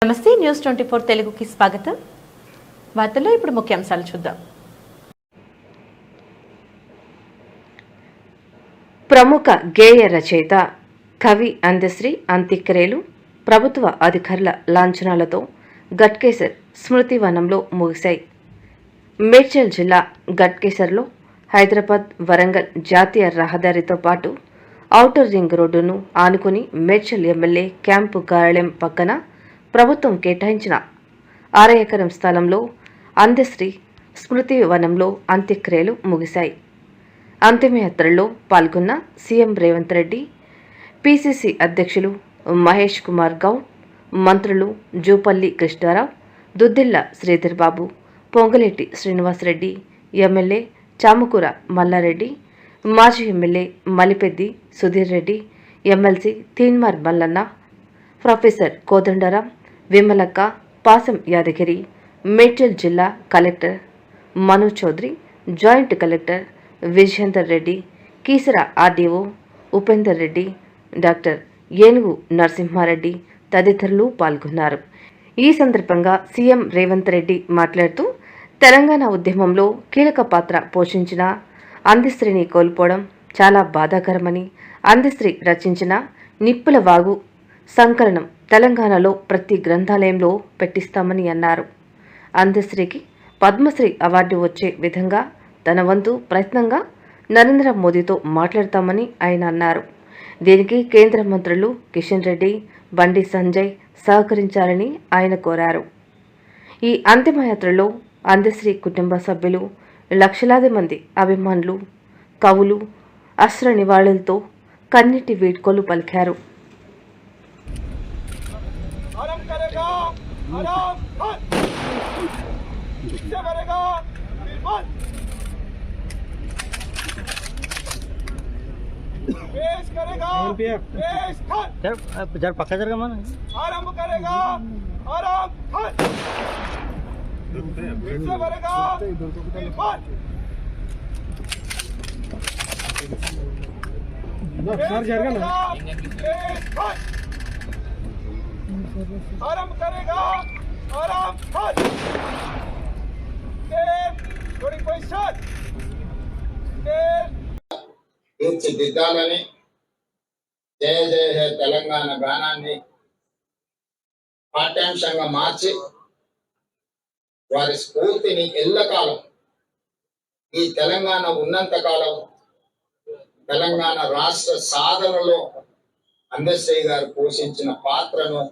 నమస్తే న్యూస్ 24 తెలుగుకి స్వాగతం. వార్తల్లో ఇప్పుడు ముఖ్యాంశాలు చూద్దాం. ప్రముఖ గేయ రచయిత కవి అందశ్రీ అంత్యక్రియలు ప్రభుత్వ అధికారుల లాంఛనాలతో గట్కేసర్ స్మృతి వనంలో ముగిశాయి. మేడ్చల్ జిల్లా గట్కేసర్లో హైదరాబాద్ వరంగల్ జాతీయ రహదారితో పాటు ఔటర్ రింగ్ రోడ్డును ఆనుకుని మేడ్చల్ ఎమ్మెల్యే క్యాంపు కార్యాలయం పక్కన ప్రభుత్వం కేటాయించిన 6 ఎకరం స్థలంలో అందశ్రీ స్మృతి వనంలో అంత్యక్రియలు ముగిశాయి. అంతిమయాత్రలో పాల్గొన్న సీఎం రేవంత్ రెడ్డి, పీసీసీ అధ్యక్షులు మహేష్ కుమార్ గౌడ్, మంత్రులు జూపల్లి కృష్ణారావు, దుద్దిళ్ల శ్రీధర్ బాబు, పొంగులేటి శ్రీనివాసరెడ్డి, ఎమ్మెల్యే చామకూర మల్లారెడ్డి, మాజీ MLA Malipeddi Sudheer Reddy, MLC Teenmar Mallanna, professor Kodandaram, Vimalakka, Pasam Yadagiri, Medchal జిల్లా collector Manu Chowdary, joint collector Vijayender Reddy, Keesara RDO Upender Reddy, doctor Enugu Narasimha Reddy తదితరులు పాల్గొన్నారు. ఈ సందర్భంగా సీఎం రేవంత్ రెడ్డి మాట్లాడుతూ తెలంగాణ ఉద్యమంలో కీలక పాత్ర పోషించిన అందశ్రీని కోల్పోవడం చాలా బాధాకరమని, అందశ్రీ రచించిన నిప్పుల వాగు సంకలనం తెలంగాణలో ప్రతి గ్రంథాలయంలో పెట్టిస్తామని అన్నారు. అందశ్రీకి పద్మశ్రీ అవార్డు వచ్చే విధంగా తన వంతు ప్రయత్నంగా నరేంద్ర మోదీతో మాట్లాడతామని ఆయన అన్నారు. దీనికి కేంద్ర మంత్రులు కిషన్ రెడ్డి, బండి సంజయ్ సహకరించాలని ఆయన కోరారు. ఈ అంతిమయాత్రలో అందశ్రీ కుటుంబ సభ్యులు, లక్షలాది మంది అభిమానులు, కవులు అశ్రు నివాళులతో కన్నీటి వీడ్కోలు పలికారు. जरा पक्का जरगा मन आराम करेगा आराम से भरेगा सर जरगा ना आराम करेगा आराम थोड़ी पैसा తీర్చిదిద్దాలని జయ జయ హే తెలంగాణ గానాన్ని పాఠ్యాంశంగా మార్చి వారి స్ఫూర్తిని ఎల్లకాలం, ఈ తెలంగాణ ఉన్నంత కాలం తెలంగాణ రాష్ట్ర సాధనలో అందశ్రీ గారు పోషించిన పాత్రను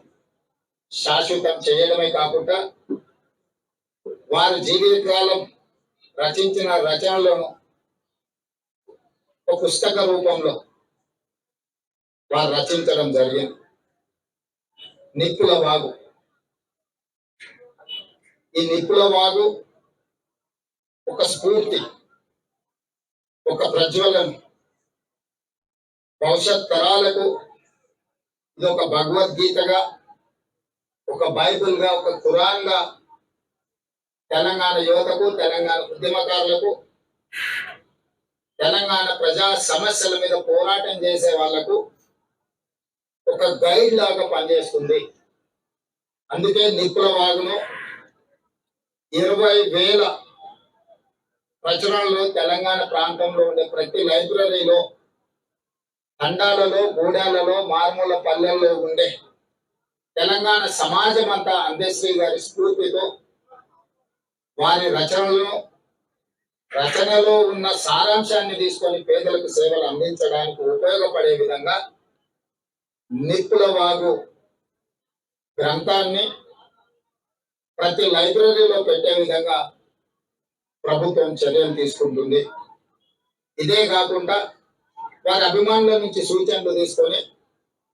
శాశ్వతం చేయడమే కాకుండా వారి జీవితకాలం రచించిన రచనలను ఒక పుస్తక రూపంలో వారు రచించడం జరిగింది. నిప్పుల వాగు. ఈ నిప్పుల వాగు ఒక స్ఫూర్తి, ఒక ప్రజ్వలన, భవిష్యత్ తరాలకు ఇది ఒక భగవద్గీతగా, ఒక బైబిల్గా, ఒక ఖురాన్గా తెలంగాణ యువతకు, తెలంగాణ ఉద్యమకారులకు, తెలంగాణ ప్రజా సమస్యల మీద పోరాటం చేసే వాళ్లకు ఒక గైడ్ లాగా పనిచేస్తుంది. అందుకే నిప్పుల వాగును 20,000 ప్రచురణలు తెలంగాణ ప్రాంతంలో ఉండే ప్రతి లైబ్రరీలో, తండాలలో, గూడాలలో, మారుమూల పల్లెల్లో ఉండే తెలంగాణ సమాజం అంతా అందశ్రీ గారి స్ఫూర్తితో వారి రచనలో ఉన్న సారాంశాన్ని తీసుకొని పేదలకు సేవలు అందించడానికి ఉపయోగపడే విధంగా నిప్పుల వాగు గ్రంథాన్ని ప్రతి లైబ్రరీలో పెట్టే విధంగా ప్రభుత్వం చర్యలు తీసుకుంటుంది. ఇదే కాకుండా వారి అభిమానుల నుంచి సూచనలు తీసుకొని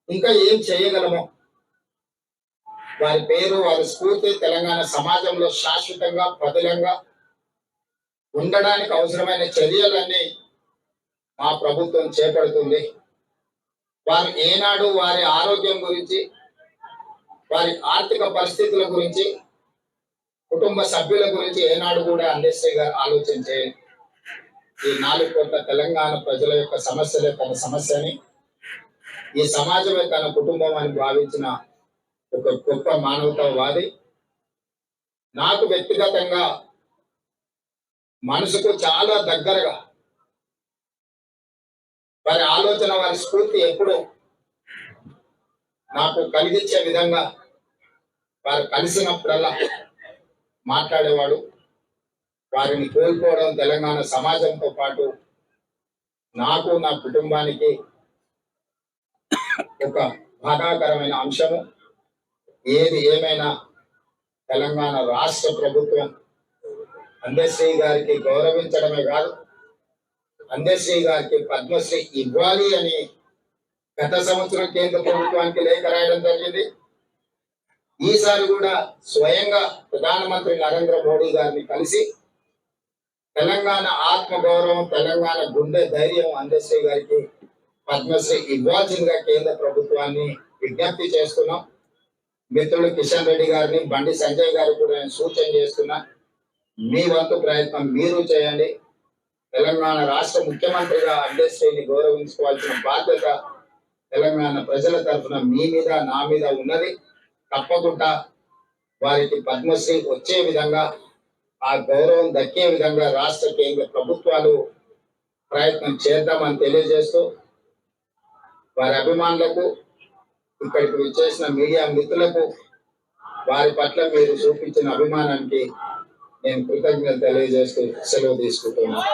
ఇంకా ఏం చేయగలమో, వారి పేరు, వారి స్ఫూర్తి తెలంగాణ సమాజంలో శాశ్వతంగా పదిలంగా ఉండడానికి అవసరమైన చర్యలన్నీ మా ప్రభుత్వం చేపడుతుంది. వారు ఏనాడు వారి ఆరోగ్యం గురించి, వారి ఆర్థిక పరిస్థితుల గురించి, కుటుంబ సభ్యుల గురించి ఏనాడు కూడా అందశ్రీ గారు ఆలోచన చేయండి. ఈ 4 కోట్ల తెలంగాణ ప్రజల యొక్క సమస్యలే తన సమస్యని, ఈ సమాజమే తన కుటుంబం అని భావించిన ఒక గొప్ప మానవతావాది. నాకు వ్యక్తిగతంగా మనసుకు చాలా దగ్గరగా, వారి ఆలోచన, వారి స్ఫూర్తి ఎప్పుడు నాకు కలిగించే విధంగా వారు కలిసినప్పుడల్లా మాట్లాడేవాడు. వారిని కోల్పోవడం తెలంగాణ సమాజంతో పాటు నాకు, నా కుటుంబానికి ఒక బాధాకరమైన అంశము. ఏది ఏమైనా తెలంగాణ రాష్ట్ర ప్రభుత్వం అందశ్రీ గారికి గౌరవించడమే కాదు, అందశ్రీ గారికి పద్మశ్రీ ఇవ్వాలి అని గత సంవత్సరం కేంద్ర ప్రభుత్వానికి లేఖ రాయడం జరిగింది. ఈసారి కూడా స్వయంగా ప్రధానమంత్రి నరేంద్ర మోడీ గారిని కలిసి తెలంగాణ ఆత్మ గౌరవం, తెలంగాణ గుండె ధైర్యం అందశ్రీ గారికి పద్మశ్రీ ఇవ్వాల్సిందిగా కేంద్ర ప్రభుత్వాన్ని విజ్ఞప్తి చేస్తున్నాం. మిత్రుడు కిషన్ రెడ్డి గారిని, బండి సంజయ్ గారికి కూడా నేను సూచన చేస్తున్నా, మీ వంతు ప్రయత్నం మీరు చేయండి. తెలంగాణ రాష్ట్ర ముఖ్యమంత్రిగా అందశ్రీని గౌరవించుకోవాల్సిన బాధ్యత తెలంగాణ ప్రజల తరఫున మీ మీద, నా మీద ఉన్నది. తప్పకుండా వారికి పద్మశ్రీ వచ్చే విధంగా, ఆ గౌరవం దక్కే విధంగా రాష్ట్ర కేంద్ర ప్రభుత్వాలు ప్రయత్నం చేద్దామని తెలియజేస్తూ, వారి అభిమానులకు, ఇక్కడికి విచ్చేసిన మీడియా మిత్రులకు, వారి పట్ల మీరు చూపించిన అభిమానానికి నేను కృతజ్ఞతలు తెలియజేస్తూ సెలవు తీసుకుంటున్నాను.